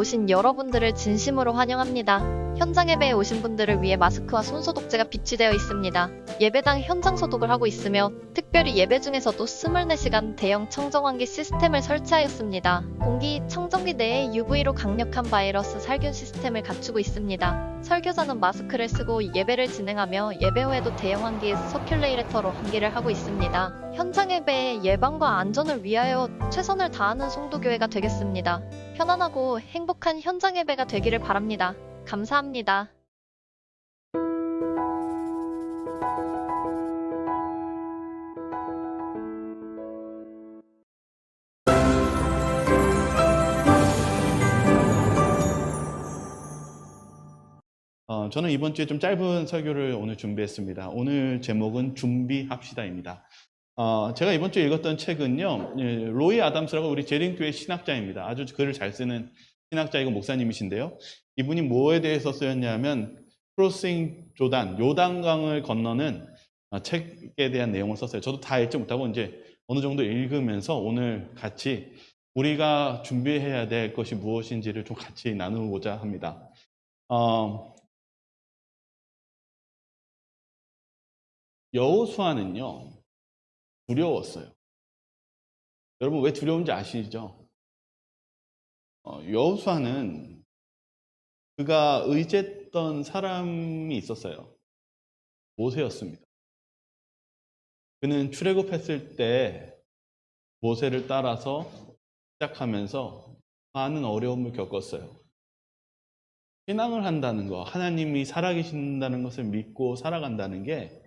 오신 여러분들을 진심으로 환영합니다. 현장 예배에 오신 분들을 위해 마스크와 손소독제가 비치되어 있습니다. 예배당 현장 소독을 하고 있으며 특별히 예배 중에서도 24시간 대형 청정환기 시스템을 설치하였습니다. 공기 청정기 내에 UV로 강력한 바이러스 살균 시스템을 갖추고 있습니다. 설교자는 마스크를 쓰고 예배를 진행하며 예배 후에도 대형 환기 서큘레이터로 환기를 하고 있습니다. 현장 예배의 예방과 안전을 위하여 최선을 다하는 송도교회가 되겠습니다. 편안하고 행복한 현장 예배가 되기를 바랍니다. 감사합니다. 저는 이번 주에 좀 짧은 설교를 오늘 준비했습니다. 오늘 제목은 준비합시다입니다. 제가 이번 주에 읽었던 책은요, 로이 아담스라고 우리 재림교회 신학자입니다. 아주 글을 잘 쓰는 신학자이고 목사님이신데요. 이분이 뭐에 대해서 쓰였냐면 크로싱 조단, 요단강을 건너는 책에 대한 내용을 썼어요. 저도 다 읽지 못하고 이제 어느 정도 읽으면서 오늘 같이 우리가 준비해야 될 것이 무엇인지를 좀 같이 나누고자 합니다. 여호수아는요, 두려웠어요. 여러분 왜 두려운지 아시죠? 여호수아는 그가 의지했던 사람이 있었어요. 모세였습니다. 그는 출애굽했을 때 모세를 따라서 시작하면서 많은 어려움을 겪었어요. 신앙을 한다는 거, 하나님이 살아계신다는 것을 믿고 살아간다는 게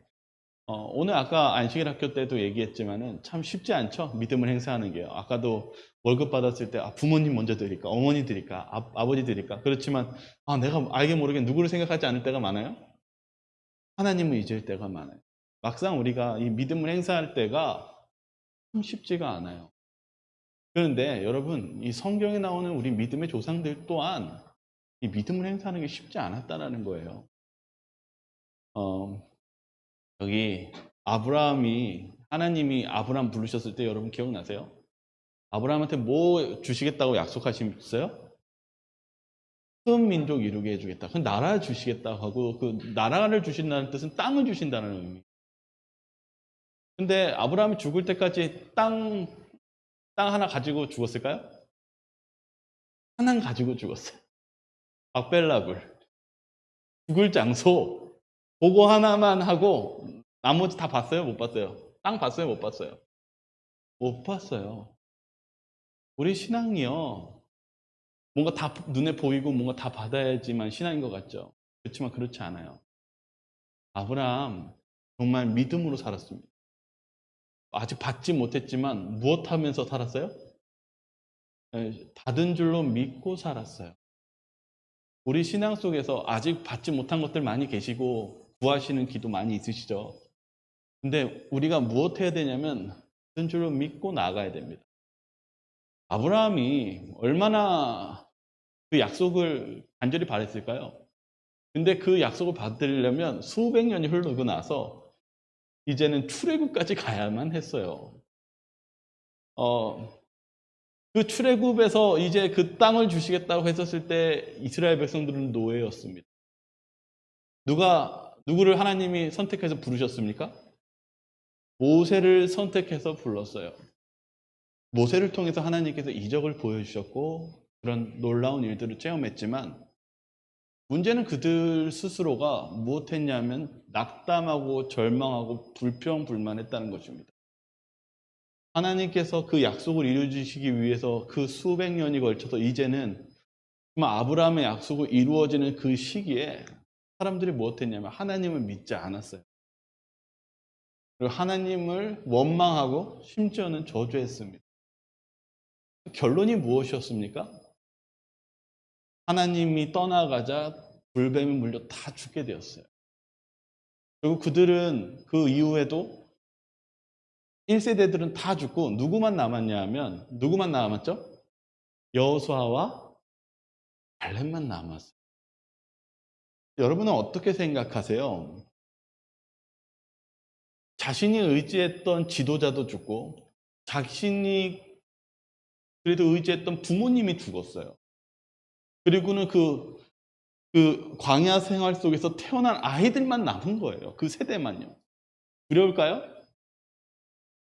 오늘 아까 안식일 학교 때도 얘기했지만은 참 쉽지 않죠? 믿음을 행사하는 게요. 아까도 월급 받았을 때 부모님 먼저 드릴까? 어머니 드릴까? 아버지 드릴까? 그렇지만 내가 알게 모르게 누구를 생각하지 않을 때가 많아요? 하나님을 잊을 때가 많아요. 막상 우리가 이 믿음을 행사할 때가 참 쉽지가 않아요. 그런데 여러분, 이 성경에 나오는 우리 믿음의 조상들 또한 이 믿음을 행사하는 게 쉽지 않았다는 거예요. 여기 하나님이 아브라함 부르셨을 때 여러분 기억나세요? 아브라함한테 뭐 주시겠다고 약속하셨어요? 큰 민족 이루게 해주겠다. 그 나라 주시겠다고 하고 그 나라를 주신다는 뜻은 땅을 주신다는 의미. 근데 아브라함이 죽을 때까지 땅 하나 가지고 죽었을까요? 하나 가지고 죽었어요. 막벨라굴. 죽을 장소. 그거 하나만 하고 나머지 다 봤어요? 못 봤어요? 땅 봤어요? 못 봤어요? 못 봤어요. 우리 신앙이요. 뭔가 다 눈에 보이고 뭔가 다 받아야지만 신앙인 것 같죠? 그렇지만 그렇지 않아요. 아브라함 정말 믿음으로 살았습니다. 아직 받지 못했지만 무엇 하면서 살았어요? 받은 줄로 믿고 살았어요. 우리 신앙 속에서 아직 받지 못한 것들 많이 계시고 구하시는 기도 많이 있으시죠? 근데 우리가 무엇 해야 되냐면 받은 줄로 믿고 나가야 됩니다. 아브라함이 얼마나 그 약속을 간절히 바랬을까요? 근데 그 약속을 받으려면 수백 년이 흐르고 나서 이제는 출애굽까지 가야만 했어요. 그 출애굽에서 이제 그 땅을 주시겠다고 했었을 때 이스라엘 백성들은 노예였습니다. 누구를 하나님이 선택해서 부르셨습니까? 모세를 선택해서 불렀어요. 모세를 통해서 하나님께서 이적을 보여주셨고 그런 놀라운 일들을 체험했지만 문제는 그들 스스로가 무엇했냐면 낙담하고 절망하고 불평불만했다는 것입니다. 하나님께서 그 약속을 이루어주시기 위해서 그 수백 년이 걸쳐서 이제는 아브라함의 약속을 이루어지는 그 시기에 사람들이 무엇했냐면 하나님을 믿지 않았어요. 그리고 하나님을 원망하고 심지어는 저주했습니다. 결론이 무엇이었습니까? 하나님이 떠나가자 불뱀이 물려 다 죽게 되었어요. 그리고 그들은 그 이후에도 1세대들은 다 죽고 누구만 남았냐 하면 누구만 남았죠? 여호수아와 갈렙만 남았어요. 여러분은 어떻게 생각하세요? 자신이 의지했던 지도자도 죽고 자신이 그래도 의지했던 부모님이 죽었어요. 그리고는 그 광야 생활 속에서 태어난 아이들만 남은 거예요. 그 세대만요. 두려울까요?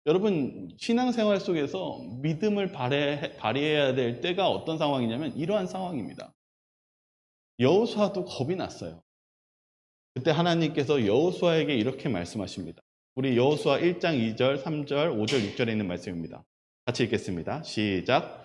여러분, 신앙생활 속에서 믿음을 발휘해야 될 때가 어떤 상황이냐면 이러한 상황입니다. 여호수아도 겁이 났어요. 그때 하나님께서 여호수아에게 이렇게 말씀하십니다. 우리 여호수아 1장 2절, 3절, 5절, 6절에 있는 말씀입니다. 같이 읽겠습니다. 시작.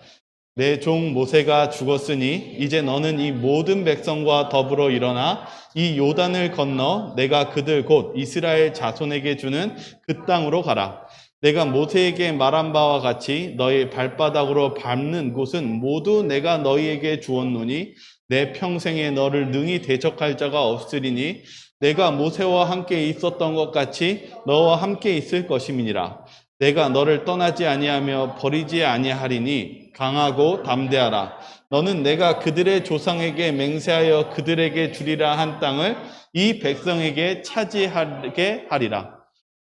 내 종 모세가 죽었으니 이제 너는 이 모든 백성과 더불어 일어나 이 요단을 건너 내가 그들 곧 이스라엘 자손에게 주는 그 땅으로 가라. 내가 모세에게 말한 바와 같이 너희 발바닥으로 밟는 곳은 모두 내가 너희에게 주었노니 내 평생에 너를 능히 대적할 자가 없으리니 내가 모세와 함께 있었던 것 같이 너와 함께 있을 것임이니라. 내가 너를 떠나지 아니하며 버리지 아니하리니 강하고 담대하라. 너는 내가 그들의 조상에게 맹세하여 그들에게 주리라 한 땅을 이 백성에게 차지하게 하리라.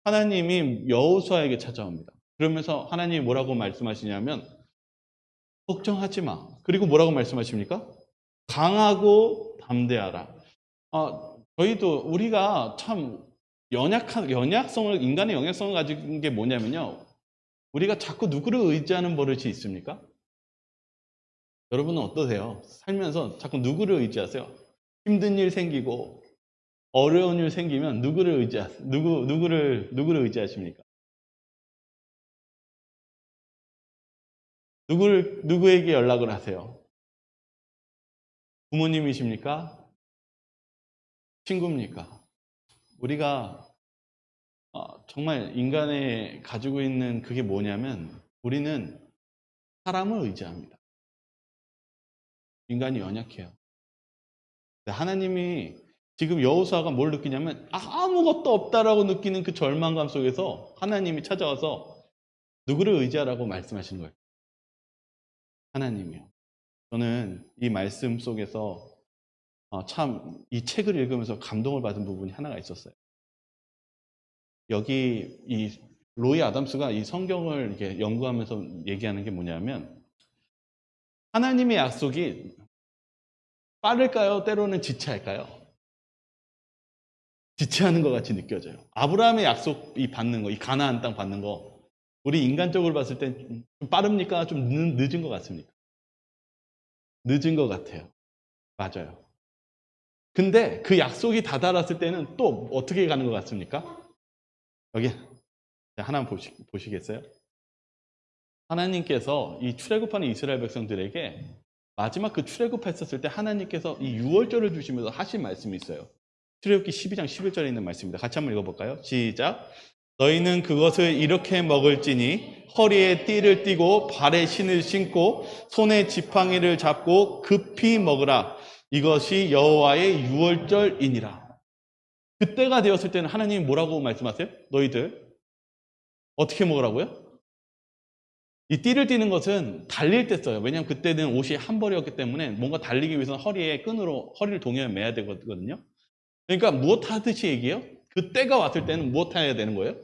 하나님이 여호수아에게 찾아옵니다. 그러면서 하나님이 뭐라고 말씀하시냐면 걱정하지 마. 그리고 뭐라고 말씀하십니까? 강하고 담대하라. 저희도 우리가 참 인간의 연약성을 가진 게 뭐냐면요. 우리가 자꾸 누구를 의지하는 버릇이 있습니까? 여러분은 어떠세요? 살면서 자꾸 누구를 의지하세요? 힘든 일 생기고 어려운 일 생기면 누구를 의지하십니까? 누구에게 연락을 하세요? 부모님이십니까? 친구입니까? 우리가 정말 인간에 가지고 있는 그게 뭐냐면 우리는 사람을 의지합니다. 인간이 연약해요. 하나님이 지금 여호수아가 뭘 느끼냐면 아무것도 없다라고 느끼는 그 절망감 속에서 하나님이 찾아와서 누구를 의지하라고 말씀하신 거예요. 하나님이요. 저는 이 말씀 속에서 참 이 책을 읽으면서 감동을 받은 부분이 하나가 있었어요. 여기 이 로이 아담스가 이 성경을 이렇게 연구하면서 얘기하는 게 뭐냐면 하나님의 약속이 빠를까요? 때로는 지체할까요? 지체하는 것 같이 느껴져요. 아브라함의 약속 받는 거, 이 가나안 땅 받는 거, 우리 인간적으로 봤을 때 좀 빠릅니까? 좀 늦은 것 같습니까? 늦은 것 같아요. 맞아요. 근데 그 약속이 다다랐을 때는 또 어떻게 가는 것 같습니까? 여기 하나만 보시겠어요? 하나님께서 이 출애굽하는 이스라엘 백성들에게 마지막 그 출애굽했었을 때 하나님께서 이 유월절을 주시면서 하신 말씀이 있어요. 출애굽기 12장 11절에 있는 말씀입니다. 같이 한번 읽어볼까요? 시작. 너희는 그것을 이렇게 먹을지니 허리에 띠를 띠고 발에 신을 신고 손에 지팡이를 잡고 급히 먹으라. 이것이 여호와의 유월절이니라. 그때가 되었을 때는 하나님이 뭐라고 말씀하세요? 너희들 어떻게 먹으라고요? 이 띠를 띠는 것은 달릴 때 써요. 왜냐하면 그때는 옷이 한 벌이었기 때문에 뭔가 달리기 위해서는 허리에 끈으로 허리를 동여매 매야 되거든요. 그러니까 무엇 하듯이 얘기해요? 그때가 왔을 때는 무엇 해야 되는 거예요?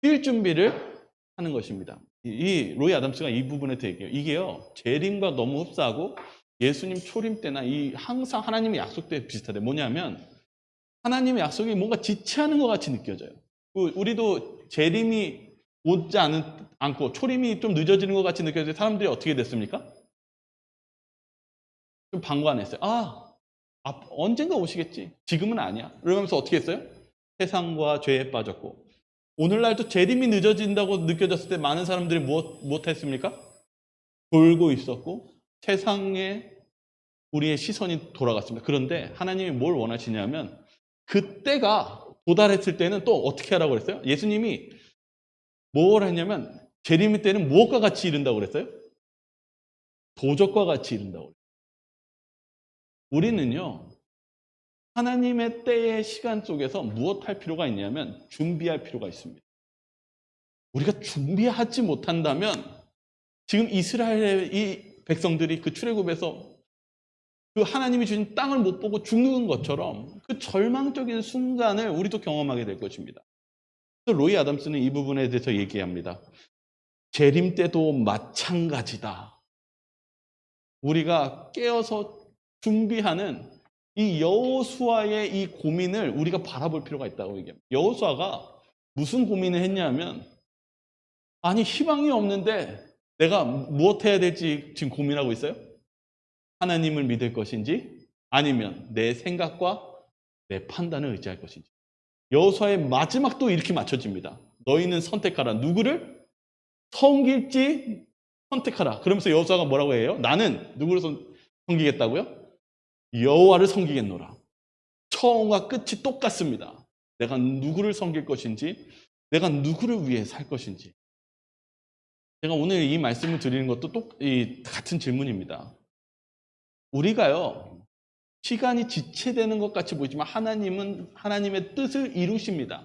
뛸 준비를 하는 것입니다. 이 로이 아담스가 이 부분에 대해 얘기해요. 이게요, 재림과 너무 흡사하고 예수님 초림 때나 항상 하나님의 약속 때 비슷하대. 뭐냐면 하나님의 약속이 뭔가 지체하는 것 같이 느껴져요. 우리도 재림이 오지 않고 초림이 좀 늦어지는 것 같이 느껴질 때 사람들이 어떻게 됐습니까? 좀 방관했어요. 언젠가 오시겠지. 지금은 아니야. 그러면서 어떻게 했어요? 세상과 죄에 빠졌고, 오늘날도 재림이 늦어진다고 느껴졌을 때 많은 사람들이 무엇 했습니까? 돌고 있었고 세상에 우리의 시선이 돌아갔습니다. 그런데 하나님이 뭘 원하시냐면 그때가 도달했을 때는 또 어떻게 하라고 그랬어요? 예수님이 뭘 했냐면 재림 때는 무엇과 같이 이른다고 그랬어요? 도적과 같이 이른다고 그랬어요. 우리는요, 하나님의 때의 시간 속에서 무엇 할 필요가 있냐면 준비할 필요가 있습니다. 우리가 준비하지 못한다면 지금 이스라엘의 이 백성들이 그 출애굽에서 그 하나님이 주신 땅을 못 보고 죽는 것처럼 그 절망적인 순간을 우리도 경험하게 될 것입니다. 그래서 로이 아담스는 이 부분에 대해서 얘기합니다. 재림 때도 마찬가지다. 우리가 깨어서 준비하는 이 여호수아의 이 고민을 우리가 바라볼 필요가 있다고 얘기합니다. 여호수아가 무슨 고민을 했냐면, 아니 희망이 없는데 내가 무엇 해야 될지 지금 고민하고 있어요? 하나님을 믿을 것인지 아니면 내 생각과 내 판단을 의지할 것인지. 여호수아의 마지막도 이렇게 맞춰집니다. 너희는 선택하라. 누구를 섬길지 선택하라. 그러면서 여호수아가 뭐라고 해요? 나는 누구를 섬기겠다고요? 여호와를 섬기겠노라. 처음과 끝이 똑같습니다. 내가 누구를 섬길 것인지, 내가 누구를 위해 살 것인지. 제가 오늘 이 말씀을 드리는 것도 같은 질문입니다. 우리가요, 시간이 지체되는 것 같이 보이지만 하나님은 하나님의 뜻을 이루십니다.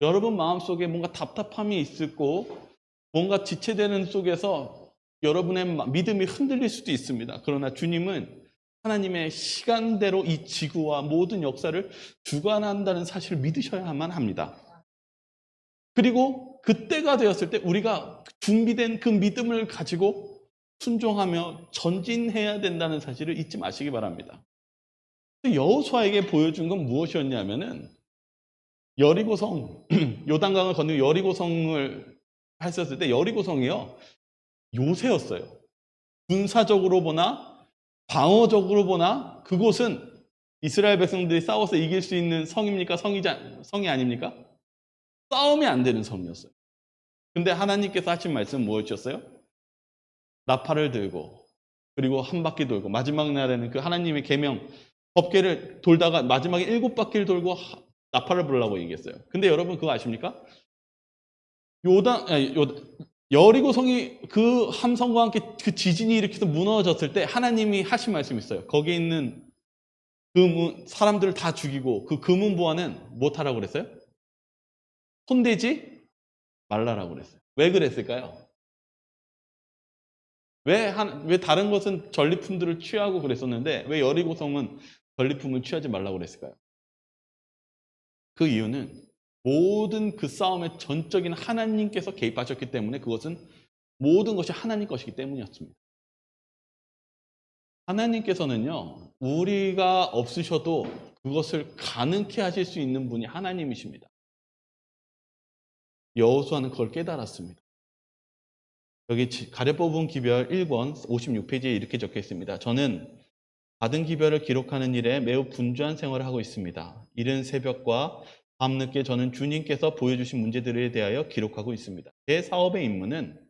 여러분 마음속에 뭔가 답답함이 있고 뭔가 지체되는 속에서 여러분의 믿음이 흔들릴 수도 있습니다. 그러나 주님은 하나님의 시간대로 이 지구와 모든 역사를 주관한다는 사실을 믿으셔야만 합니다. 그리고 그때가 되었을 때 우리가 준비된 그 믿음을 가지고 순종하며 전진해야 된다는 사실을 잊지 마시기 바랍니다. 여호수아에게 보여준 건 무엇이었냐면은 여리고성, 요단강을 건너고 여리고성을 했었을 때 여리고성이요, 요새였어요. 군사적으로 보나 방어적으로 보나 그곳은 이스라엘 백성들이 싸워서 이길 수 있는 성입니까? 성이 아닙니까? 싸움이 안 되는 성이었어요. 근데 하나님께서 하신 말씀은 무엇이었어요? 나팔을 들고 그리고 한 바퀴 돌고 마지막 날에는 그 하나님의 계명 법궤를 돌다가 마지막에 7바퀴를 돌고 나팔을 불라고 얘기했어요. 근데 여러분 그거 아십니까? 여리고 성이 그 함성과 함께 그 지진이 일으켜서 무너졌을 때 하나님이 하신 말씀이 있어요. 거기에 있는 그 사람들을 다 죽이고 그 금은 보화는 못하라고 그랬어요? 손대지 말라라고 그랬어요. 왜 그랬을까요? 왜 다른 것은 전리품들을 취하고 그랬었는데 왜 여리고성은 전리품을 취하지 말라고 그랬을까요? 그 이유는 모든 그 싸움의 전적인 하나님께서 개입하셨기 때문에 그것은 모든 것이 하나님 것이기 때문이었습니다. 하나님께서는요, 우리가 없으셔도 그것을 가능케 하실 수 있는 분이 하나님이십니다. 여호수아는 그걸 깨달았습니다. 여기 가려 뽑은 기별 1권 56페이지에 이렇게 적혀 있습니다. 저는 받은 기별을 기록하는 일에 매우 분주한 생활을 하고 있습니다. 이른 새벽과 밤늦게 저는 주님께서 보여주신 문제들에 대하여 기록하고 있습니다. 제 사업의 임무는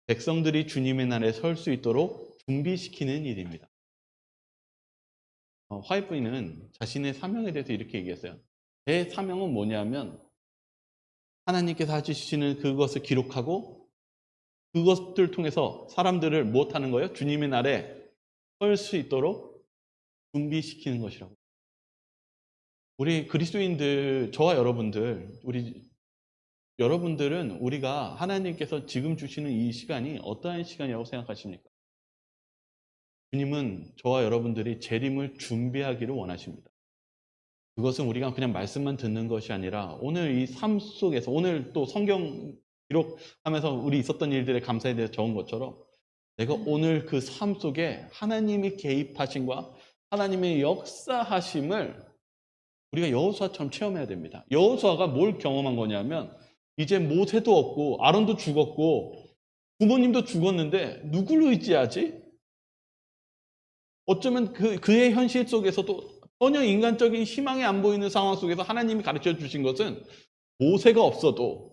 백성들이 주님의 날에 설 수 있도록 준비시키는 일입니다. 화이트부인은 자신의 사명에 대해서 이렇게 얘기했어요. 제 사명은 뭐냐면 하나님께서 해주시는 그것을 기록하고 그것들 통해서 사람들을 무엇하는 거예요? 주님의 날에 설 수 있도록 준비시키는 것이라고. 우리 그리스도인들, 저와 여러분들, 여러분들은 우리가 하나님께서 지금 주시는 이 시간이 어떠한 시간이라고 생각하십니까? 주님은 저와 여러분들이 재림을 준비하기를 원하십니다. 그것은 우리가 그냥 말씀만 듣는 것이 아니라 오늘 이 삶 속에서, 오늘 또 성경 기록하면서 우리 있었던 일들에 감사에 대해서 적은 것처럼 내가 오늘 그 삶 속에 하나님이 개입하심과 하나님의 역사하심을 우리가 여호수아처럼 체험해야 됩니다. 여호수아가 뭘 경험한 거냐면 이제 모세도 없고 아론도 죽었고 부모님도 죽었는데 누구를 의지하지? 어쩌면 그의 현실 속에서도 전혀 인간적인 희망이 안 보이는 상황 속에서 하나님이 가르쳐 주신 것은 모세가 없어도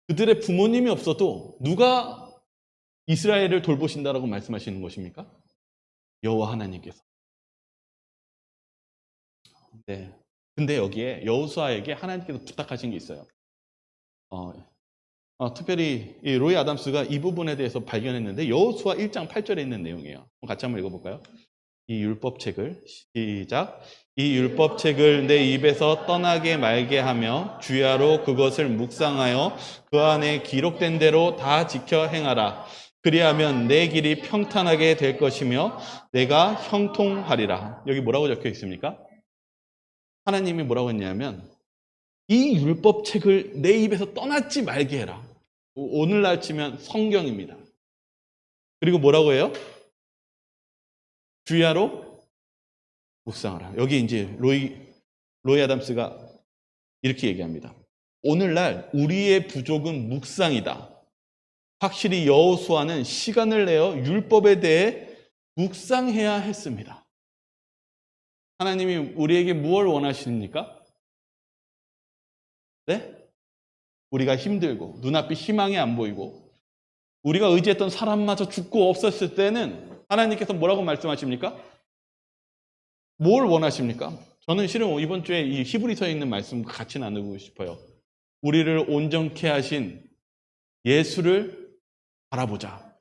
그들의 부모님이 없어도 누가 이스라엘을 돌보신다라고 말씀하시는 것입니까? 여호와 하나님께서. 네. 근데 여기에 여호수아에게 하나님께서 부탁하신 게 있어요. 특별히 이 로이 아담스가 이 부분에 대해서 발견했는데 여호수아 1장 8절에 있는 내용이에요. 같이 한번 읽어볼까요? 이 율법책을 시작. 이 율법책을 내 입에서 떠나게 말게 하며 주야로 그것을 묵상하여 그 안에 기록된 대로 다 지켜 행하라. 그리하면 내 길이 평탄하게 될 것이며 내가 형통하리라. 여기 뭐라고 적혀 있습니까? 하나님이 뭐라고 했냐면 이 율법책을 내 입에서 떠나지 말게 해라. 오늘날 치면 성경입니다. 그리고 뭐라고 해요? 주야로 묵상하라. 여기 이제 로이 아담스가 이렇게 얘기합니다. 오늘날 우리의 부족은 묵상이다. 확실히 여호수아는 시간을 내어 율법에 대해 묵상해야 했습니다. 하나님이 우리에게 무엇을 원하십니까? 네? 우리가 힘들고 눈앞이 희망이 안 보이고 우리가 의지했던 사람마저 죽고 없었을 때는 하나님께서 뭐라고 말씀하십니까? 뭘 원하십니까? 저는 실은 이번 주에 이 히브리서에 있는 말씀 같이 나누고 싶어요. 우리를 온전케 하신 예수를 바라보자.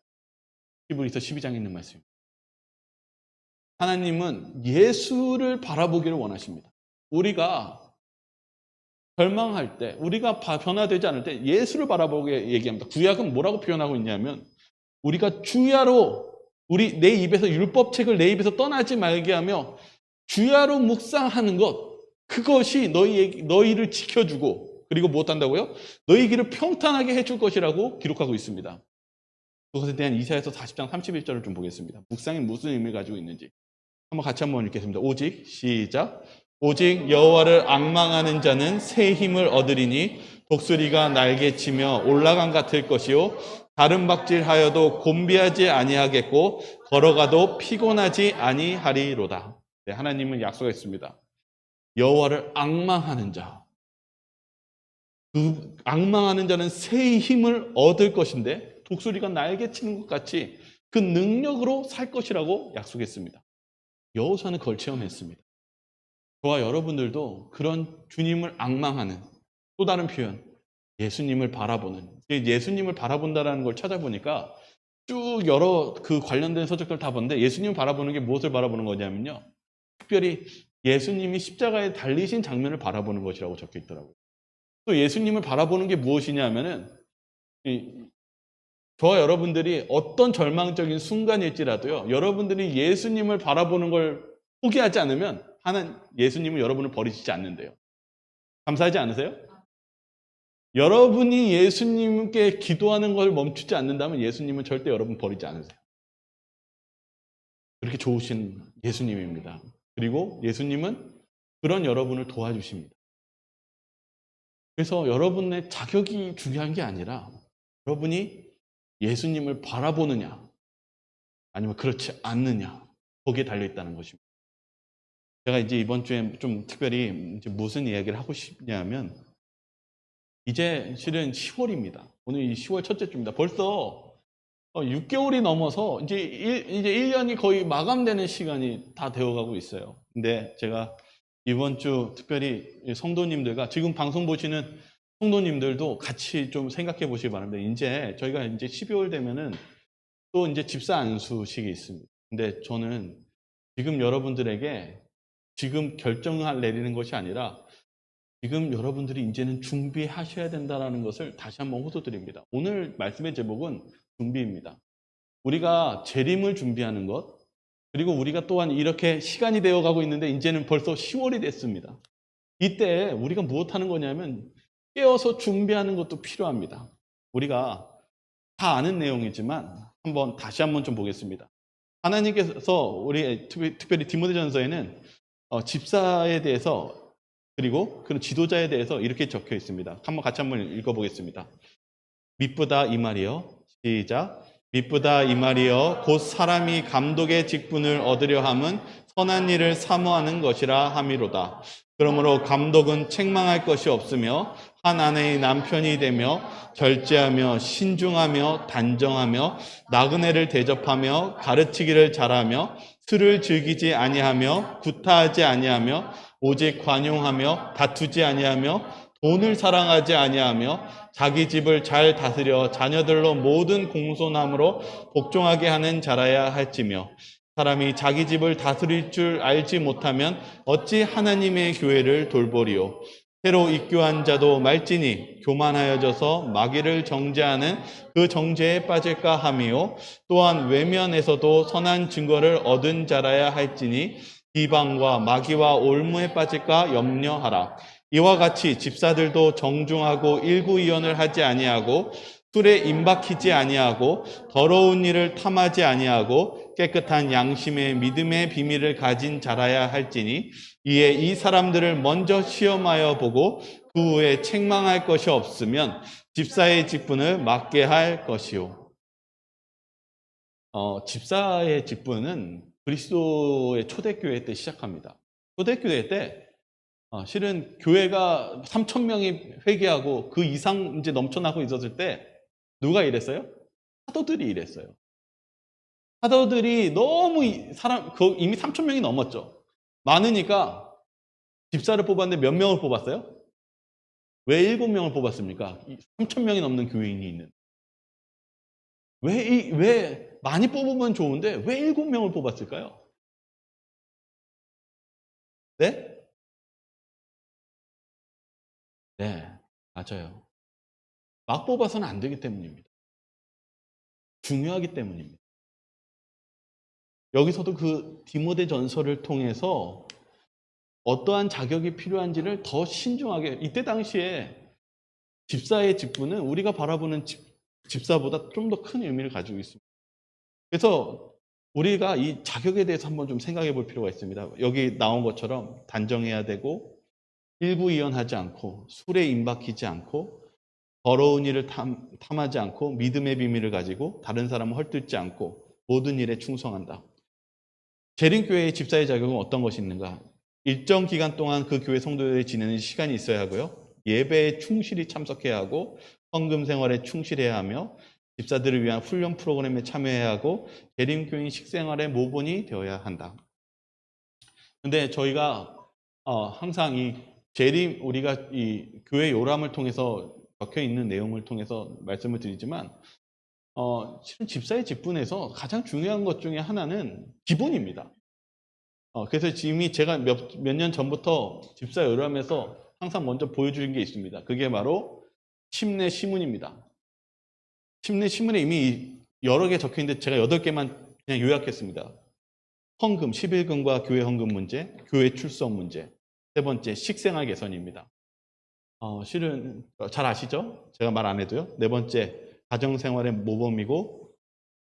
히브리서 12장에 있는 말씀입니다. 하나님은 예수를 바라보기를 원하십니다. 우리가 절망할 때, 우리가 변화되지 않을 때 예수를 바라보게 얘기합니다. 구약은 뭐라고 표현하고 있냐면 우리가 주야로 내 입에서 율법책을 내 입에서 떠나지 말게 하며 주야로 묵상하는 것, 그것이 너희를 지켜주고 그리고 무엇한다고요? 너희 길을 평탄하게 해줄 것이라고 기록하고 있습니다. 그것에 대한 이사야서 40장 31절을 좀 보겠습니다. 묵상이 무슨 의미를 가지고 있는지 같이 한번 읽겠습니다. 오직 시작. 오직 여호와를 앙망하는 자는 새 힘을 얻으리니 독수리가 날개치며 올라간 같을 것이요 다른 박질하여도 곤비하지 아니하겠고 걸어가도 피곤하지 아니하리로다. 네, 하나님은 약속했습니다. 여호와를 앙망하는 자, 그 앙망하는 자는 새 힘을 얻을 것인데 독수리가 날개치는 것 같이 그 능력으로 살 것이라고 약속했습니다. 여호수아는 그걸 체험했습니다. 저와 여러분들도 그런 주님을 앙망하는 또 다른 표현, 예수님을 바라보는, 예수님을 바라본다라는 걸 찾아보니까 쭉 여러 그 관련된 서적들 다 보는데 예수님을 바라보는 게 무엇을 바라보는 거냐면요. 특별히 예수님이 십자가에 달리신 장면을 바라보는 것이라고 적혀 있더라고요. 또 예수님을 바라보는 게 무엇이냐면은 저와 여러분들이 어떤 절망적인 순간일지라도요. 여러분들이 예수님을 바라보는 걸 포기하지 않으면 예수님은 여러분을 버리시지 않는데요. 감사하지 않으세요? 여러분이 예수님께 기도하는 걸 멈추지 않는다면 예수님은 절대 여러분 버리지 않으세요. 그렇게 좋으신 예수님입니다. 그리고 예수님은 그런 여러분을 도와주십니다. 그래서 여러분의 자격이 중요한 게 아니라 여러분이 예수님을 바라보느냐 아니면 그렇지 않느냐 거기에 달려있다는 것입니다. 제가 이제 이번 주에 좀 특별히 이제 무슨 이야기를 하고 싶냐면 이제 실은 10월입니다. 오늘 이 10월 첫째 주입니다. 벌써 6개월이 넘어서 이제 1년이 거의 마감되는 시간이 다 되어가고 있어요. 근데 제가 이번 주 특별히 성도님들과 지금 방송 보시는 성도님들도 같이 좀 생각해 보시기 바랍니다. 이제 저희가 이제 12월 되면은 또 이제 집사 안수식이 있습니다. 근데 저는 지금 여러분들에게 지금 결정을 내리는 것이 아니라 지금 여러분들이 이제는 준비하셔야 된다는 것을 다시 한번 호소드립니다. 오늘 말씀의 제목은 준비입니다. 우리가 재림을 준비하는 것, 그리고 우리가 또한 이렇게 시간이 되어가고 있는데 이제는 벌써 10월이 됐습니다. 이때 우리가 무엇하는 거냐면 깨어서 준비하는 것도 필요합니다. 우리가 다 아는 내용이지만 다시 한번 좀 보겠습니다. 하나님께서 우리 특별히 디모데전서에는 집사에 대해서 그리고 그런 지도자에 대해서 이렇게 적혀 있습니다. 같이 한번 읽어보겠습니다. 미쁘다 이 말이여. 시작. 미쁘다 이 말이여. 곧 사람이 감독의 직분을 얻으려 함은 선한 일을 사모하는 것이라 함이로다. 그러므로 감독은 책망할 것이 없으며 한 아내의 남편이 되며 절제하며 신중하며 단정하며 나그네를 대접하며 가르치기를 잘하며 술을 즐기지 아니하며 구타하지 아니하며 오직 관용하며 다투지 아니하며 돈을 사랑하지 아니하며 자기 집을 잘 다스려 자녀들로 모든 공손함으로 복종하게 하는 자라야 할지며 사람이 자기 집을 다스릴 줄 알지 못하면 어찌 하나님의 교회를 돌보리요. 새로 입교한 자도 말지니 교만하여져서 마귀를 정죄하는 그 정죄에 빠질까 함이요. 또한 외면에서도 선한 증거를 얻은 자라야 할지니 비방과 마귀와 올무에 빠질까 염려하라. 이와 같이 집사들도 정중하고 일구이연을 하지 아니하고 술에 임박히지 아니하고 더러운 일을 탐하지 아니하고 깨끗한 양심의 믿음의 비밀을 가진 자라야 할지니 이에 이 사람들을 먼저 시험하여 보고 그 후에 책망할 것이 없으면 집사의 직분을 맡게 할 것이요. 집사의 직분은 그리스도의 초대교회 때 시작합니다. 초대교회 때 실은 교회가 3,000명이 회개하고 그 이상 이제 넘쳐나고 있었을 때 누가 이랬어요? 사도들이 이랬어요. 사도들이 너무 이미 3,000명이 넘었죠. 많으니까 집사를 뽑았는데 몇 명을 뽑았어요? 왜 7명을 뽑았습니까? 3,000명이 넘는 교인이 있는. 왜 많이 뽑으면 좋은데 왜 7명을 뽑았을까요? 네? 네, 맞아요. 막 뽑아서는 안 되기 때문입니다. 중요하기 때문입니다. 여기서도 그 디모데 전서를 통해서 어떠한 자격이 필요한지를 더 신중하게, 이때 당시에 집사의 직분은 우리가 바라보는 집사보다 좀 더 큰 의미를 가지고 있습니다. 그래서 우리가 이 자격에 대해서 한번 좀 생각해 볼 필요가 있습니다. 여기 나온 것처럼 단정해야 되고 일구이연하지 않고 술에 임박히지 않고 더러운 일을 탐하지 않고 믿음의 비밀을 가지고 다른 사람을 헐뜯지 않고 모든 일에 충성한다. 재림교회의 집사의 자격은 어떤 것이 있는가? 일정 기간 동안 그 교회 성도들이 지내는 시간이 있어야 하고요. 예배에 충실히 참석해야 하고 헌금 생활에 충실해야 하며 집사들을 위한 훈련 프로그램에 참여해야 하고 재림교인 식생활의 모본이 되어야 한다. 근데 저희가 항상 우리가 이 교회 요람을 통해서 적혀 있는 내용을 통해서 말씀을 드리지만 실은 집사의 직분에서 가장 중요한 것 중에 하나는 기본입니다. 그래서 이미 제가 몇 년 전부터 집사 요람에서 항상 먼저 보여주는 게 있습니다. 그게 바로 침례 시문입니다. 침례 시문에 이미 여러 개 적혀 있는데 제가 8개만 그냥 요약했습니다. 헌금, 11금과 교회 헌금 문제, 교회 출석 문제, 세 번째 식생활 개선입니다. 실은 잘 아시죠? 제가 말 안 해도요. 네 번째 가정생활의 모범이고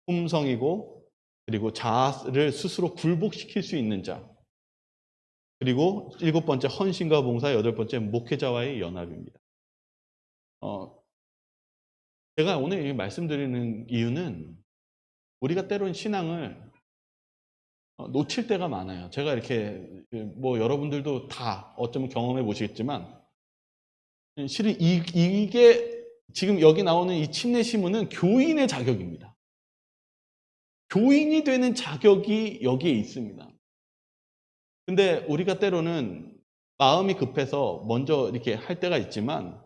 품성이고 그리고 자아를 스스로 굴복시킬 수 있는 자. 그리고 7번째 헌신과 봉사, 8번째 목회자와의 연합입니다. 제가 오늘 말씀드리는 이유는 우리가 때론 신앙을 놓칠 때가 많아요. 제가 이렇게 여러분들도 다 어쩌면 경험해 보시겠지만 실은 이게 지금 여기 나오는 이 침례 시문은 교인의 자격입니다. 교인이 되는 자격이 여기에 있습니다. 근데 우리가 때로는 마음이 급해서 먼저 이렇게 할 때가 있지만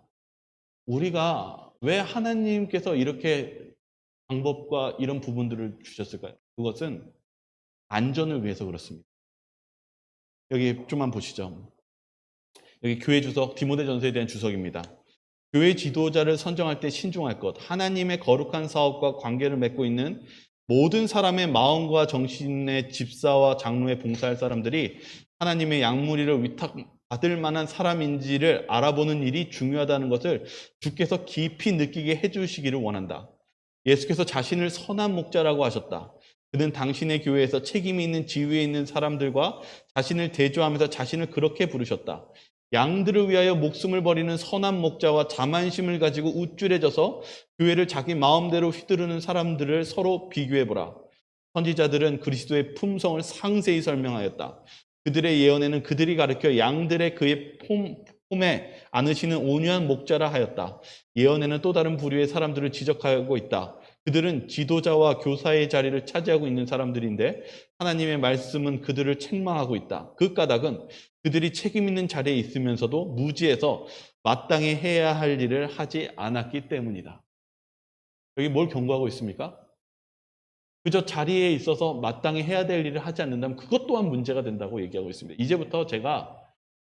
우리가 왜 하나님께서 이렇게 방법과 이런 부분들을 주셨을까요? 그것은 안전을 위해서 그렇습니다. 여기 좀만 보시죠. 여기 교회 주석, 디모데 전서에 대한 주석입니다. 교회 지도자를 선정할 때 신중할 것, 하나님의 거룩한 사업과 관계를 맺고 있는 모든 사람의 마음과 정신의 집사와 장로에 봉사할 사람들이 하나님의 양무리를 위탁받을 만한 사람인지를 알아보는 일이 중요하다는 것을 주께서 깊이 느끼게 해주시기를 원한다. 예수께서 자신을 선한 목자라고 하셨다. 그는 당신의 교회에서 책임이 있는 지위에 있는 사람들과 자신을 대조하면서 자신을 그렇게 부르셨다. 양들을 위하여 목숨을 버리는 선한 목자와 자만심을 가지고 우쭐해져서 교회를 자기 마음대로 휘두르는 사람들을 서로 비교해보라. 선지자들은 그리스도의 품성을 상세히 설명하였다. 그들의 예언에는 그들이 가르쳐 양들의 그의 폼에 안으시는 온유한 목자라 하였다. 예언에는 또 다른 부류의 사람들을 지적하고 있다. 그들은 지도자와 교사의 자리를 차지하고 있는 사람들인데 하나님의 말씀은 그들을 책망하고 있다. 그 까닭은 그들이 책임 있는 자리에 있으면서도 무지해서 마땅히 해야 할 일을 하지 않았기 때문이다. 여기 뭘 경고하고 있습니까? 그저 자리에 있어서 마땅히 해야 될 일을 하지 않는다면 그것 또한 문제가 된다고 얘기하고 있습니다. 이제부터 제가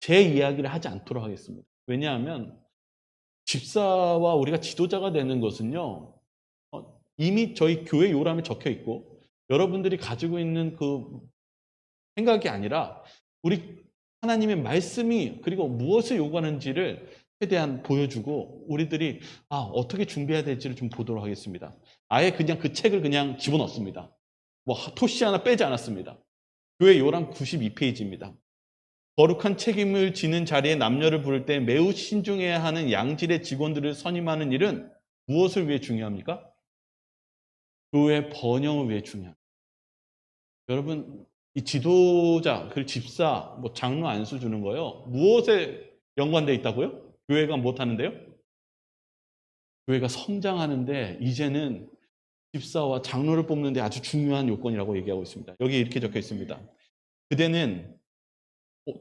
제 이야기를 하지 않도록 하겠습니다. 왜냐하면 집사와 우리가 지도자가 되는 것은요, 이미 저희 교회 요람에 적혀 있고 여러분들이 가지고 있는 그 생각이 아니라 우리 하나님의 말씀이 그리고 무엇을 요구하는지를 최대한 보여주고 우리들이 어떻게 준비해야 될지를 좀 보도록 하겠습니다. 아예 그냥 그 책을 그냥 집어넣습니다. 뭐 토시 하나 빼지 않았습니다. 교회 요람 92페이지입니다. 거룩한 책임을 지는 자리에 남녀를 부를 때 매우 신중해야 하는 양질의 직원들을 선임하는 일은 무엇을 위해 중요합니까? 교회 번영을 위해 중요합니다. 여러분, 이 지도자, 그 집사, 뭐 장로 안수 주는 거요. 무엇에 연관되어 있다고요? 교회가 못 하는데요? 교회가 성장하는데 이제는 집사와 장로를 뽑는 데 아주 중요한 요건이라고 얘기하고 있습니다. 여기 이렇게 적혀 있습니다. 그대는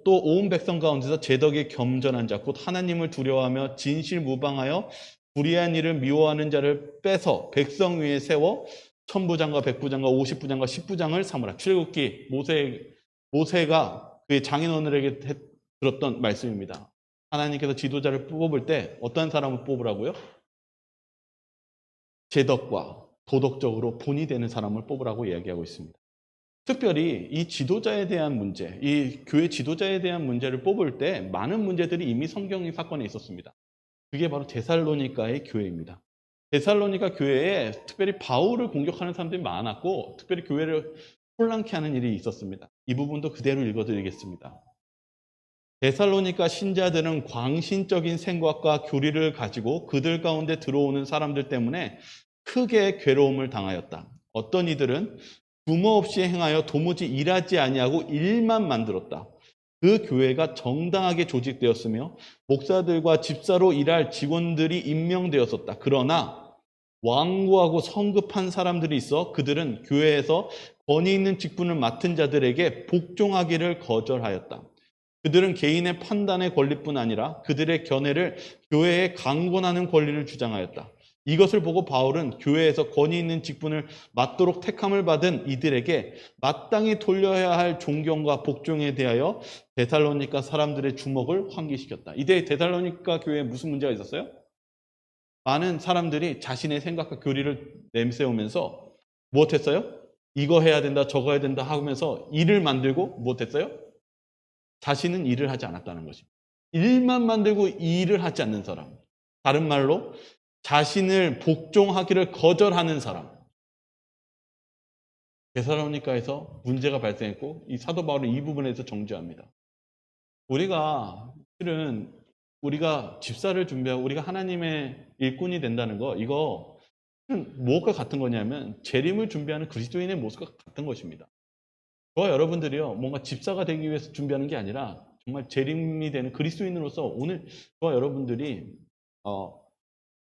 또 온 백성 가운데서 제덕에 겸전한 자, 곧 하나님을 두려워하며 진실무방하여 불의한 일을 미워하는 자를 빼서 백성 위에 세워 천부장과 백부장과 50부장과 10부장을 삼으라. 출애굽기 모세가 그의 장인어른에게 들었던 말씀입니다. 하나님께서 지도자를 뽑을 때 어떤 사람을 뽑으라고요? 제덕과 도덕적으로 본이 되는 사람을 뽑으라고 이야기하고 있습니다. 특별히 이 지도자에 대한 문제, 이 교회 지도자에 대한 문제를 뽑을 때 많은 문제들이 이미 성경 사건에 있었습니다. 그게 바로 데살로니가의 교회입니다. 데살로니가 교회에 특별히 바울을 공격하는 사람들이 많았고 특별히 교회를 혼란케 하는 일이 있었습니다. 이 부분도 그대로 읽어드리겠습니다. 데살로니가 신자들은 광신적인 생각과 교리를 가지고 그들 가운데 들어오는 사람들 때문에 크게 괴로움을 당하였다. 어떤 이들은 부모 없이 행하여 도무지 일하지 아니하고 일만 만들었다. 그 교회가 정당하게 조직되었으며 목사들과 집사로 일할 직원들이 임명되었었다. 그러나 완고하고 성급한 사람들이 있어 그들은 교회에서 권위 있는 직분을 맡은 자들에게 복종하기를 거절하였다. 그들은 개인의 판단의 권리뿐 아니라 그들의 견해를 교회에 강권하는 권리를 주장하였다. 이것을 보고 바울은 교회에서 권위 있는 직분을 맡도록 택함을 받은 이들에게 마땅히 돌려야 할 존경과 복종에 대하여 데살로니가 사람들의 주목을 환기시켰다. 이때 데살로니가 교회에 무슨 문제가 있었어요? 많은 사람들이 자신의 생각과 교리를 내세우면서 무엇했어요? 이거 해야 된다, 저거 해야 된다 하면서 일을 만들고 무엇했어요? 자신은 일을 하지 않았다는 것입니다. 일만 만들고 일을 하지 않는 사람. 다른 말로 자신을 복종하기를 거절하는 사람. 데살로니가에서 문제가 발생했고 이 사도 바울은 이 부분에서 정죄합니다. 우리가 실은 우리가 집사를 준비하고 우리가 하나님의 일꾼이 된다는 거 이거 무엇과 같은 거냐면 재림을 준비하는 그리스도인의 모습과 같은 것입니다. 저와 여러분들이요 뭔가 집사가 되기 위해서 준비하는 게 아니라 정말 재림이 되는 그리스도인으로서 오늘 저와 여러분들이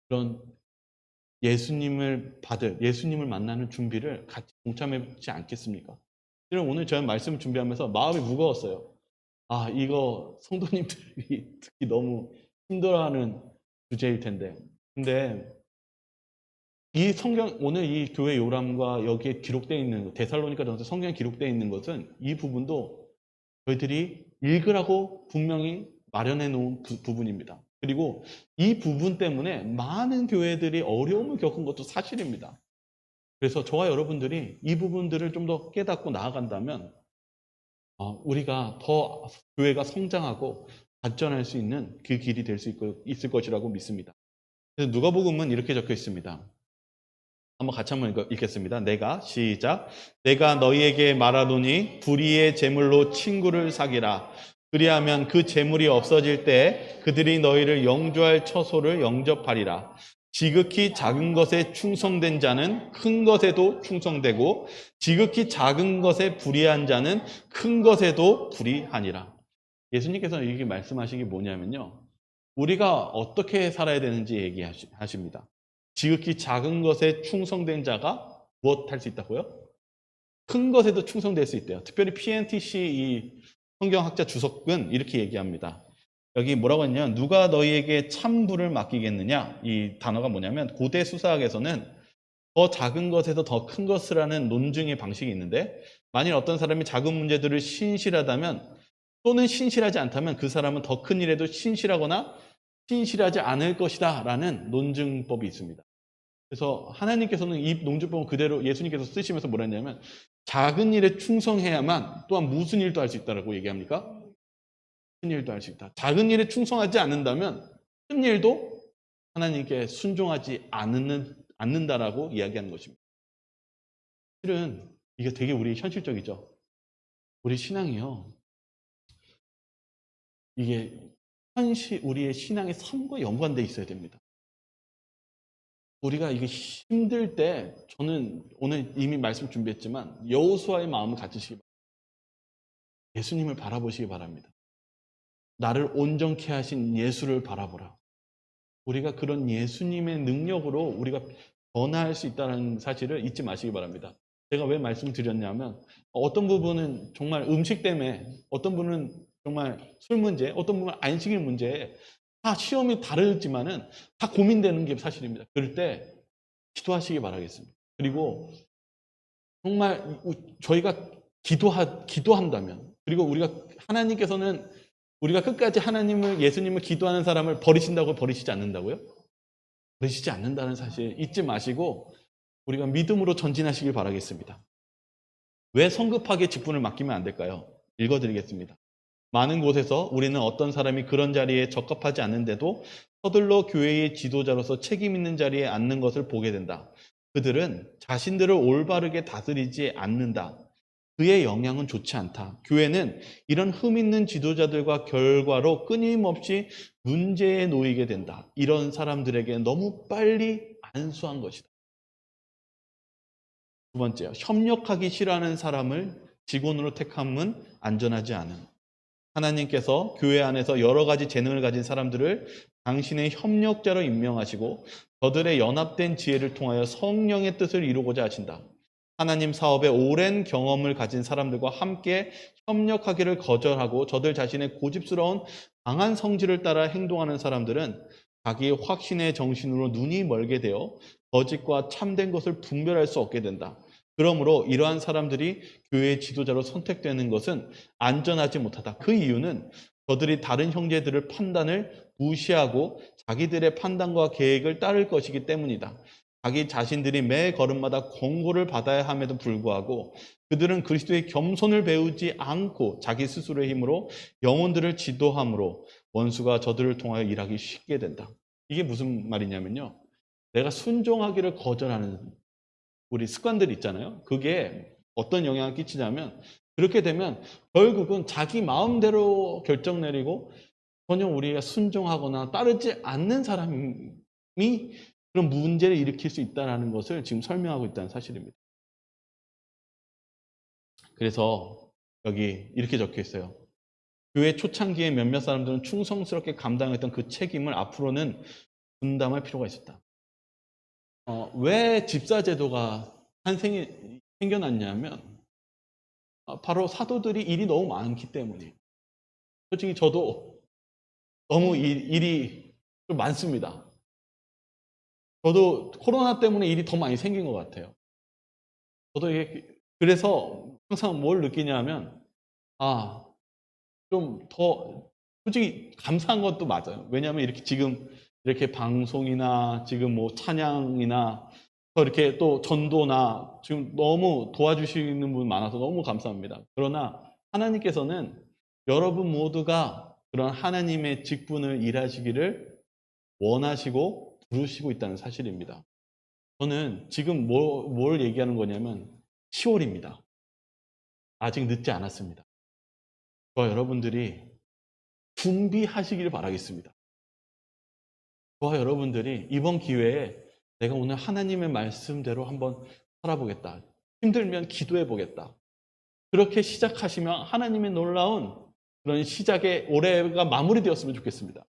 그런 예수님을 만나는 준비를 같이 동참하지 않겠습니까? 오늘 저는 말씀을 준비하면서 마음이 무거웠어요. 이거 성도님들이 특히 너무 힘들어하는 주제일 텐데. 근데 이 오늘 이 교회 요람과 여기에 기록되어 있는 데살로니가 전서 성경에 기록되어 있는 것은 이 부분도 저희들이 읽으라고 분명히 마련해 놓은 부분입니다. 그리고 이 부분 때문에 많은 교회들이 어려움을 겪은 것도 사실입니다. 그래서 저와 여러분들이 이 부분들을 좀 더 깨닫고 나아간다면 우리가 더 교회가 성장하고 발전할 수 있는 그 길이 될 수 있을 것이라고 믿습니다. 그래서 누가복음은 이렇게 적혀 있습니다. 한번 읽겠습니다. 시작. 내가 너희에게 말하노니 불의의 재물로 친구를 사귀라. 그리하면 그 재물이 없어질 때 그들이 너희를 영주할 처소를 영접하리라. 지극히 작은 것에 충성된 자는 큰 것에도 충성되고 지극히 작은 것에 불의한 자는 큰 것에도 불의하니라. 예수님께서는 이렇게 말씀하신 게 뭐냐면요. 우리가 어떻게 살아야 되는지 얘기하십니다. 지극히 작은 것에 충성된 자가 무엇 할 수 있다고요? 큰 것에도 충성될 수 있대요. 특별히 PNTC 이 성경학자 주석은 이렇게 얘기합니다. 여기 뭐라고 했냐면 누가 너희에게 참부를 맡기겠느냐? 이 단어가 뭐냐면 고대 수사학에서는 더 작은 것에서 더 큰 것을 하는 논증의 방식이 있는데 만일 어떤 사람이 작은 문제들을 신실하다면 또는 신실하지 않다면 그 사람은 더 큰 일에도 신실하거나 신실하지 않을 것이다 라는 논증법이 있습니다. 그래서 하나님께서는 이 논증법은 그대로 예수님께서 쓰시면서 뭐라 했냐면 작은 일에 충성해야만 또한 무슨 일도 할 수 있다고 얘기합니까? 큰 일도 할 수 있다. 작은 일에 충성하지 않는다면 큰 일도 하나님께 순종하지 않는다라고 이야기하는 것입니다. 실은 이게 되게 우리 현실적이죠. 우리 신앙이요. 이게 우리의 신앙의 삶과 연관되어 있어야 됩니다. 우리가 이게 힘들 때 저는 오늘 이미 말씀 준비했지만 여호수아의 마음을 가지시기 바랍니다. 예수님을 바라보시기 바랍니다. 나를 온전케 하신 예수를 바라보라. 우리가 그런 예수님의 능력으로 우리가 변화할 수 있다는 사실을 잊지 마시기 바랍니다. 제가 왜 말씀드렸냐면 어떤 부분은 정말 음식 때문에, 어떤 분은 정말 술 문제, 어떤 분은 안식일 문제, 다 시험이 다르지만은 다 고민되는 게 사실입니다. 그럴 때 기도하시기 바라겠습니다. 그리고 정말 저희가 기도한다면, 그리고 하나님께서는 우리가 끝까지 예수님을 기도하는 사람을 버리신다고 버리시지 않는다고요? 버리시지 않는다는 사실 잊지 마시고 우리가 믿음으로 전진하시길 바라겠습니다. 왜 성급하게 직분을 맡기면 안 될까요? 읽어드리겠습니다. 많은 곳에서 우리는 어떤 사람이 그런 자리에 적합하지 않은데도 서둘러 교회의 지도자로서 책임 있는 자리에 앉는 것을 보게 된다. 그들은 자신들을 올바르게 다스리지 않는다. 그의 영향은 좋지 않다. 교회는 이런 흠 있는 지도자들과 결과로 끊임없이 문제에 놓이게 된다. 이런 사람들에게 너무 빨리 안수한 것이다. 두 번째요. 협력하기 싫어하는 사람을 직원으로 택함은 안전하지 않음. 하나님께서 교회 안에서 여러 가지 재능을 가진 사람들을 당신의 협력자로 임명하시고 저들의 연합된 지혜를 통하여 성령의 뜻을 이루고자 하신다. 하나님 사업에 오랜 경험을 가진 사람들과 함께 협력하기를 거절하고 저들 자신의 고집스러운 강한 성질을 따라 행동하는 사람들은 자기의 확신의 정신으로 눈이 멀게 되어 거짓과 참된 것을 분별할 수 없게 된다. 그러므로 이러한 사람들이 교회의 지도자로 선택되는 것은 안전하지 못하다. 그 이유는 저들이 다른 형제들의 판단을 무시하고 자기들의 판단과 계획을 따를 것이기 때문이다. 자기 자신들이 매 걸음마다 권고를 받아야 함에도 불구하고 그들은 그리스도의 겸손을 배우지 않고 자기 스스로의 힘으로 영혼들을 지도함으로 원수가 저들을 통하여 일하기 쉽게 된다. 이게 무슨 말이냐면요. 내가 순종하기를 거절하는 우리 습관들이 있잖아요. 그게 어떤 영향을 끼치냐면 그렇게 되면 결국은 자기 마음대로 결정 내리고 전혀 우리가 순종하거나 따르지 않는 사람이 그런 문제를 일으킬 수 있다는 것을 지금 설명하고 있다는 사실입니다. 그래서 여기 이렇게 적혀 있어요. 교회 초창기에 몇몇 사람들은 충성스럽게 감당했던 그 책임을 앞으로는 분담할 필요가 있었다. 왜 집사제도가 생겨났냐면 바로 사도들이 일이 너무 많기 때문이에요. 솔직히 저도 너무 일이 좀 많습니다. 저도 코로나 때문에 일이 더 많이 생긴 것 같아요. 저도 그래서 항상 뭘 느끼냐면 좀 더 솔직히 감사한 것도 맞아요. 왜냐하면 이렇게 방송이나 지금 뭐 찬양이나 이렇게 또 전도나 지금 너무 도와주시는 분 많아서 너무 감사합니다. 그러나 하나님께서는 여러분 모두가 그런 하나님의 직분을 일하시기를 원하시고 부르시고 있다는 사실입니다. 저는 지금 뭘 얘기하는 거냐면 10월입니다. 아직 늦지 않았습니다. 저와 여러분들이 준비하시기를 바라겠습니다. 저와 여러분들이 이번 기회에 내가 오늘 하나님의 말씀대로 한번 살아보겠다. 힘들면 기도해 보겠다. 그렇게 시작하시면 하나님의 놀라운 그런 시작의 올해가 마무리되었으면 좋겠습니다.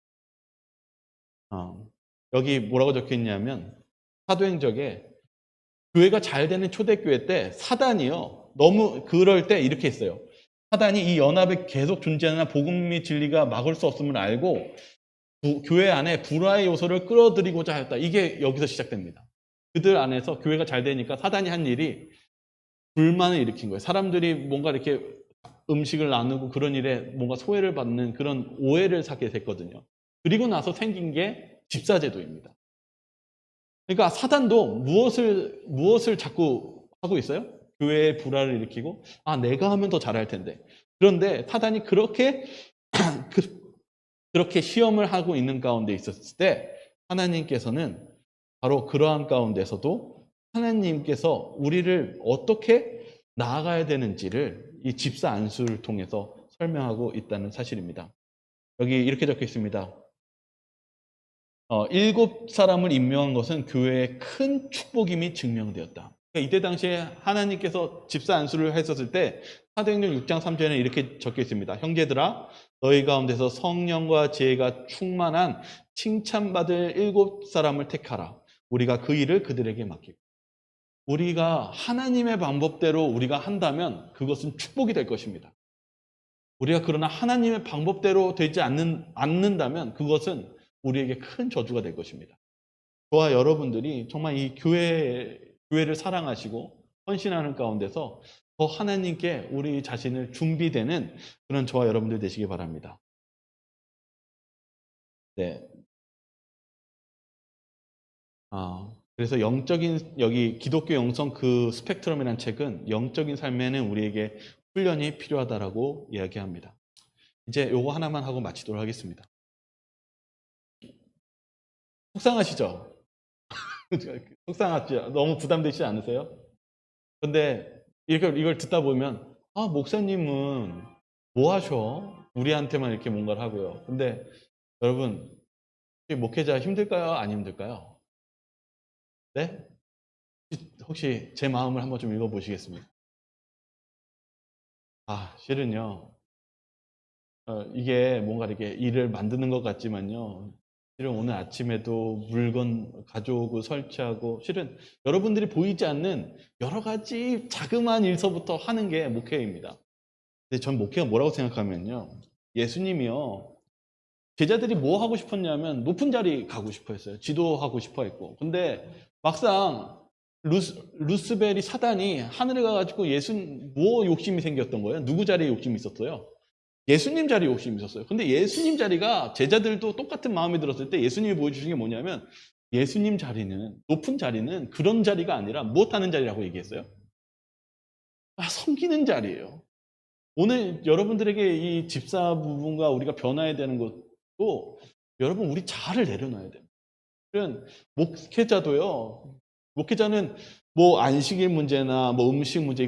여기 뭐라고 적혀 있냐면 사도행적에 교회가 잘 되는 초대교회 때 사단이요. 너무 그럴 때 이렇게 했어요. 사단이 이 연합에 계속 존재하는 복음 및 진리가 막을 수 없음을 알고 교회 안에 불화의 요소를 끌어들이고자 하였다. 이게 여기서 시작됩니다. 그들 안에서 교회가 잘 되니까 사단이 한 일이 불만을 일으킨 거예요. 사람들이 뭔가 이렇게 음식을 나누고 그런 일에 뭔가 소외를 받는 그런 오해를 사게 됐거든요. 그리고 나서 생긴 게 집사제도입니다. 그러니까 사단도 무엇을 자꾸 하고 있어요? 교회의 불화를 일으키고 내가 하면 더 잘할 텐데. 그런데 사단이 그렇게 시험을 하고 있는 가운데 있었을 때 하나님께서는 바로 그러한 가운데서도 하나님께서 우리를 어떻게 나아가야 되는지를 이 집사 안수를 통해서 설명하고 있다는 사실입니다. 여기 이렇게 적혀 있습니다. 7사람을 임명한 것은 교회의 큰 축복임이 증명되었다. 그러니까 이때 당시에 하나님께서 집사 안수를 했었을 때 사도행전 6장 3절에는 이렇게 적혀 있습니다. 형제들아, 너희 가운데서 성령과 지혜가 충만한 칭찬받을 7사람을 택하라. 우리가 그 일을 그들에게 맡기고. 우리가 하나님의 방법대로 우리가 한다면 그것은 축복이 될 것입니다. 우리가 그러나 하나님의 방법대로 되지 않는다면 그것은 우리에게 큰 저주가 될 것입니다. 저와 여러분들이 정말 이 교회를 사랑하시고 헌신하는 가운데서 더 하나님께 우리 자신을 준비되는 그런 저와 여러분들 되시기 바랍니다. 네. 그래서 여기 기독교 영성 그 스펙트럼이라는 책은 영적인 삶에는 우리에게 훈련이 필요하다라고 이야기합니다. 이제 요거 하나만 하고 마치도록 하겠습니다. 속상하시죠? 속상하죠? 너무 부담되시지 않으세요? 근데 이걸 듣다 보면 목사님은 뭐 하셔? 우리한테만 이렇게 뭔가를 하고요. 근데 여러분, 목회자 힘들까요? 안 힘들까요? 네? 혹시 제 마음을 한번 좀 읽어보시겠습니까? 실은요, 이게 뭔가 이렇게 일을 만드는 것 같지만요, 실은 오늘 아침에도 물건 가져오고 설치하고, 실은 여러분들이 보이지 않는 여러 가지 자그마한 일서부터 하는 게 목회입니다. 근데 전 목회가 뭐라고 생각하면요, 예수님이요, 제자들이 뭐 하고 싶었냐면 높은 자리 가고 싶어 했어요. 지도하고 싶어 했고. 근데 막상 루스벨이 사단이 하늘에 가가지고 뭐 욕심이 생겼던 거예요? 누구 자리에 욕심이 있었어요? 예수님 자리에 욕심이 있었어요. 근데 예수님 자리가 제자들도 똑같은 마음이 들었을 때 예수님이 보여주신 게 뭐냐면 예수님 자리는, 높은 자리는 그런 자리가 아니라 무엇하는 자리라고 얘기했어요? 섬기는 자리예요. 오늘 여러분들에게 이 집사 부분과 우리가 변화해야 되는 것도 여러분 우리 자아를 내려놔야 돼요. 목회자는 뭐 안식일 문제나 뭐 음식 문제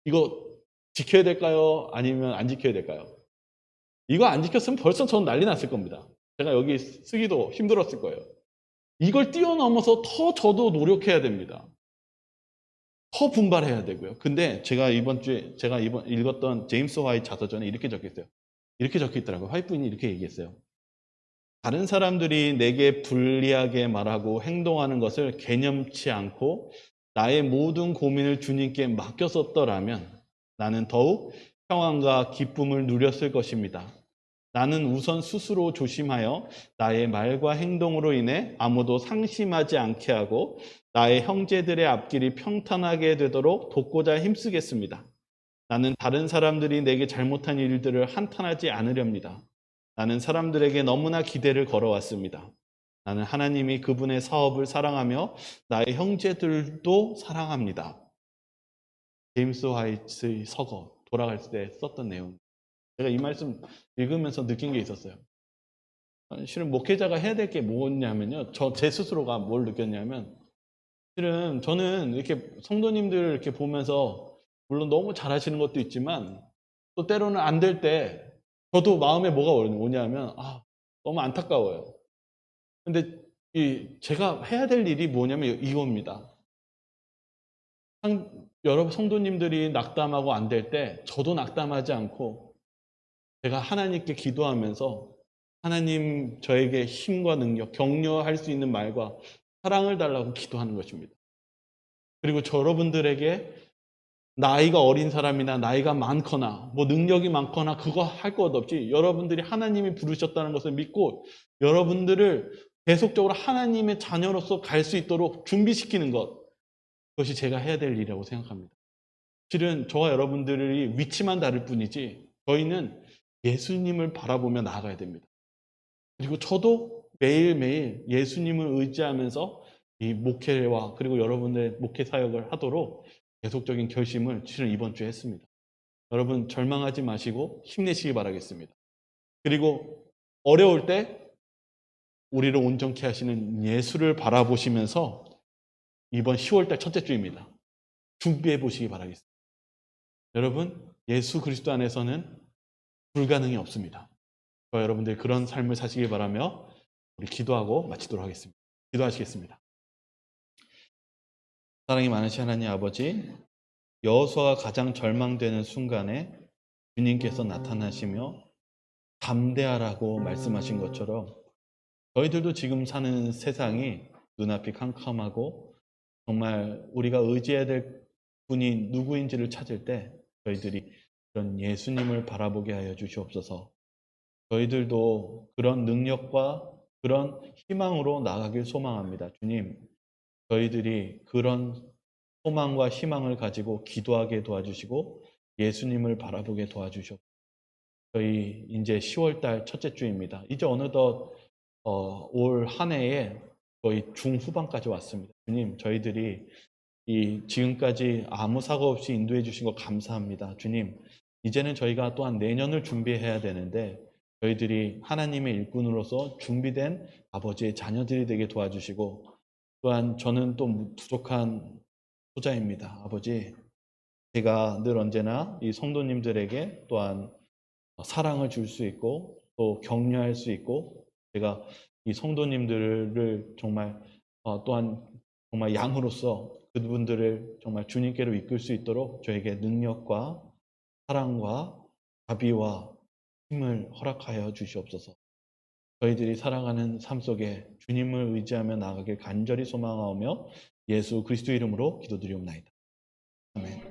이거 지켜야 될까요? 아니면 안 지켜야 될까요? 이거 안 지켰으면 벌써 저는 난리 났을 겁니다. 제가 여기 쓰기도 힘들었을 거예요. 이걸 뛰어넘어서 더 저도 노력해야 됩니다. 더 분발해야 되고요. 근데 제가 이번 읽었던 제임스 화이트 자서전에 이렇게 적혀 있어요. 이렇게 적혀 있더라고요. 화이트 부인이 이렇게 얘기했어요. 다른 사람들이 내게 불리하게 말하고 행동하는 것을 개념치 않고 나의 모든 고민을 주님께 맡겼었더라면 나는 더욱 평안과 기쁨을 누렸을 것입니다. 나는 우선 스스로 조심하여 나의 말과 행동으로 인해 아무도 상심하지 않게 하고 나의 형제들의 앞길이 평탄하게 되도록 돕고자 힘쓰겠습니다. 나는 다른 사람들이 내게 잘못한 일들을 한탄하지 않으렵니다. 나는 사람들에게 너무나 기대를 걸어왔습니다. 나는 하나님이 그분의 사업을 사랑하며 나의 형제들도 사랑합니다. 제임스 화이트의 서거, 돌아갈 때 썼던 내용. 제가 이 말씀 읽으면서 느낀 게 있었어요. 실은 목회자가 해야 될 게 뭐냐면요. 제 스스로가 뭘 느꼈냐면, 실은 저는 이렇게 성도님들 이렇게 보면서, 물론 너무 잘하시는 것도 있지만, 또 때로는 안 될 때, 저도 마음에 뭐가 오냐면, 너무 안타까워요. 근데 제가 해야 될 일이 뭐냐면 이겁니다. 여러분 성도님들이 낙담하고 안 될 때, 저도 낙담하지 않고, 제가 하나님께 기도하면서 하나님 저에게 힘과 능력, 격려할 수 있는 말과 사랑을 달라고 기도하는 것입니다. 그리고 여러분들에게 나이가 어린 사람이나 나이가 많거나 뭐 능력이 많거나 그거 할 것 없이 여러분들이 하나님이 부르셨다는 것을 믿고 여러분들을 계속적으로 하나님의 자녀로서 갈 수 있도록 준비시키는 것, 그것이 제가 해야 될 일이라고 생각합니다. 실은 저와 여러분들이 위치만 다를 뿐이지 저희는 예수님을 바라보며 나아가야 됩니다. 그리고 저도 매일매일 예수님을 의지하면서 이 목회와 그리고 여러분의 목회 사역을 하도록 계속적인 결심을 실은 이번 주에 했습니다. 여러분 절망하지 마시고 힘내시기 바라겠습니다. 그리고 어려울 때 우리를 온전케 하시는 예수를 바라보시면서 이번 10월달 첫째 주입니다. 준비해 보시기 바라겠습니다. 여러분, 예수 그리스도 안에서는 불가능이 없습니다. 저와 여러분들 그런 삶을 사시길 바라며 우리 기도하고 마치도록 하겠습니다. 기도하시겠습니다. 사랑이 많으신 하나님 아버지, 여호수아가 가장 절망되는 순간에 주님께서 나타나시며 담대하라고 말씀하신 것처럼 저희들도 지금 사는 세상이 눈앞이 캄캄하고 정말 우리가 의지해야 될 분이 누구인지를 찾을 때 저희들이 그런 예수님을 바라보게 하여 주시옵소서. 저희들도 그런 능력과 그런 희망으로 나가길 소망합니다. 주님, 저희들이 그런 소망과 희망을 가지고 기도하게 도와주시고 예수님을 바라보게 도와주시옵소서. 저희 이제 10월달 첫째 주입니다. 이제 어느덧 올 한 해에 거의 중후반까지 왔습니다. 주님, 저희들이 지금까지 아무 사고 없이 인도해 주신 거 감사합니다. 주님, 이제는 저희가 또한 내년을 준비해야 되는데 저희들이 하나님의 일꾼으로서 준비된 아버지의 자녀들이 되게 도와주시고 또한 저는 또 부족한 소자입니다. 아버지, 제가 늘 언제나 이 성도님들에게 또한 사랑을 줄 수 있고 또 격려할 수 있고 제가 이 성도님들을 정말 또한 정말 양으로서 그분들을 정말 주님께로 이끌 수 있도록 저에게 능력과 사랑과 자비와 힘을 허락하여 주시옵소서. 저희들이 살아가는 삶 속에 주님을 의지하며 나아가길 간절히 소망하오며 예수 그리스도 이름으로 기도드리옵나이다. 아멘.